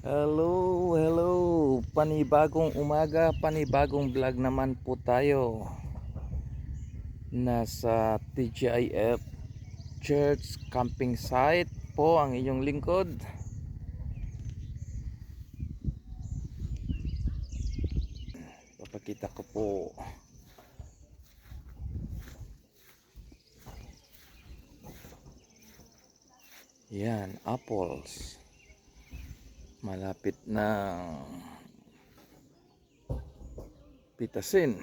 Hello, hello. Panibagong umaga, panibagong vlog naman po tayo. Nasa TGIF Church Camping Site po ang inyong lingkod. Papakita ko po. Yan, apples. Malapit na pitasin.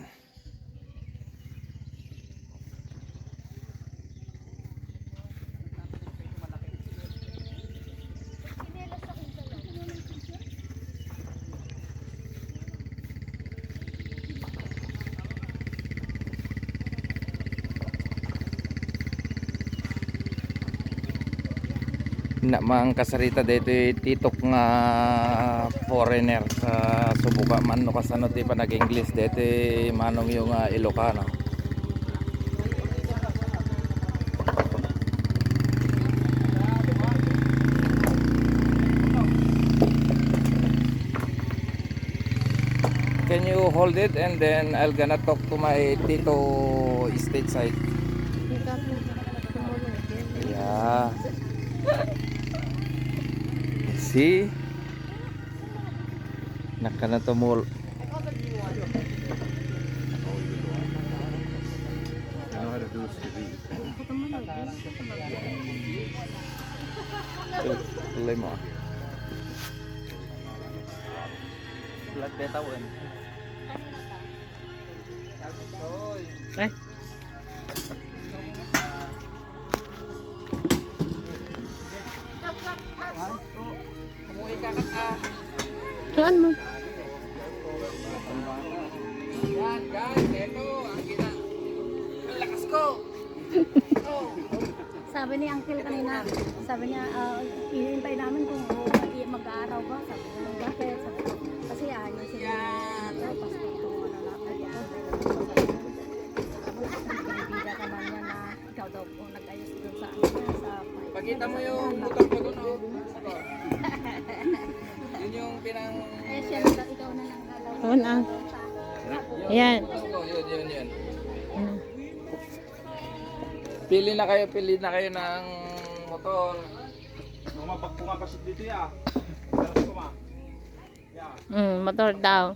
Na mang kasarita dito titok nga foreigner sa subuka man no kasano ti pa nag-English dito manong yung Ilocano. Can you hold it and then I'll gonna talk to my tito stateside. Yeah. See? Nakanatumul. Tuloy mo. Blood beta wen. Eh? Saan mo? Yan guys, eto ang lakas ko. Sabi ni Uncle kanina, sabi niya, hinihintay namin kung mag-aaraw ba. Sabi niya, bakit? Sabi ko, kasi ayun sila. Tapos itong natin ako. Nagbibiga ka man niya na ikaw daw po nag-ayos doon sa Pakita mo yung motor ko doon, oh. Yun yung pinang... Eh, siya ikaw na lang gagawin. Oo na. Ayan. Yun. Pili na kayo ng motor. Mapagpungapasit dito ya. Motor daw.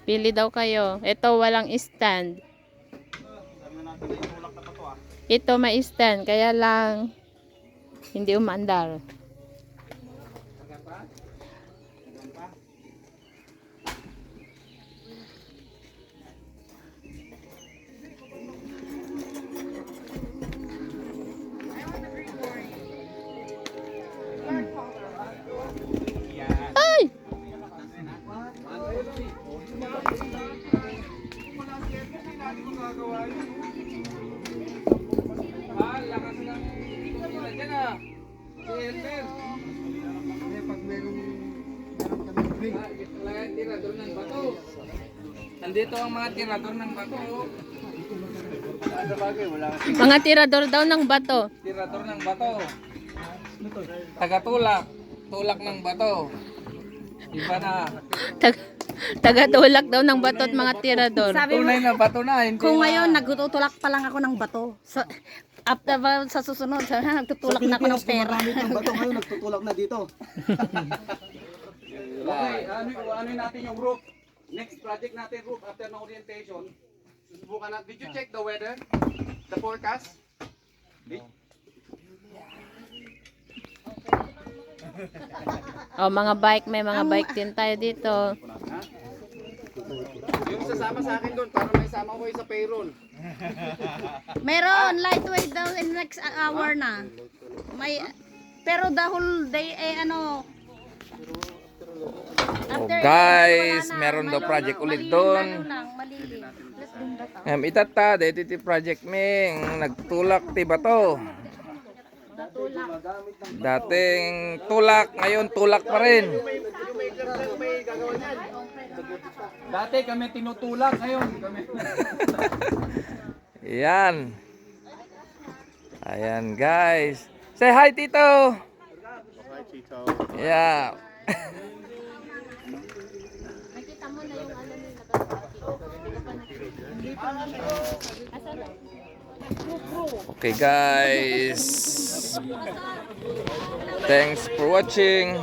Pili daw kayo. Ito walang stand. Ito may stand. Kaya lang hindi umaandar. Ay! Lakas ng tumira dyan, ah. Elmer. Pag merong tirador ng bato. Nandito ang mga tirador ng bato. Mga tirador daw ng bato. Tirador ng bato. Tagatulak. Tulak ng bato. Iba na. Tagatulak daw ng bato at mga tirador. Sabi mo, Tunay na bato na. Hindi kung na- ngayon nagtutulak pa lang ako ng bato. After ba sa susunod, nagtutulak na ako ng pera. Ang bato ngayon nagtutulak na dito. Okay, Ano natin yung roof? Next project natin roof after ng orientation. Susubukan natin. Did you check the weather? The forecast? Oh, mga bike, may mga bike din tayo dito. Yung sasama sa akin doon para may sama ko sa payroll. Meron, lightweight daw in next hour na. May, pero the whole day, after guys, wala na. meron daw Maliliit project ulit lang, doon. maliliit. Plus doon daw. Itata, dito ti project ming nagtulak ti bato. Dating tulak, ngayon tulak pa rin. Dati kami tinutulak, ngayon kami. Yan. Ayan guys. Say hi Tito. Hi, Tito. Yeah. Nakita mo na yung ano nila hindi pa na. Asan? Okay guys. Thanks for watching.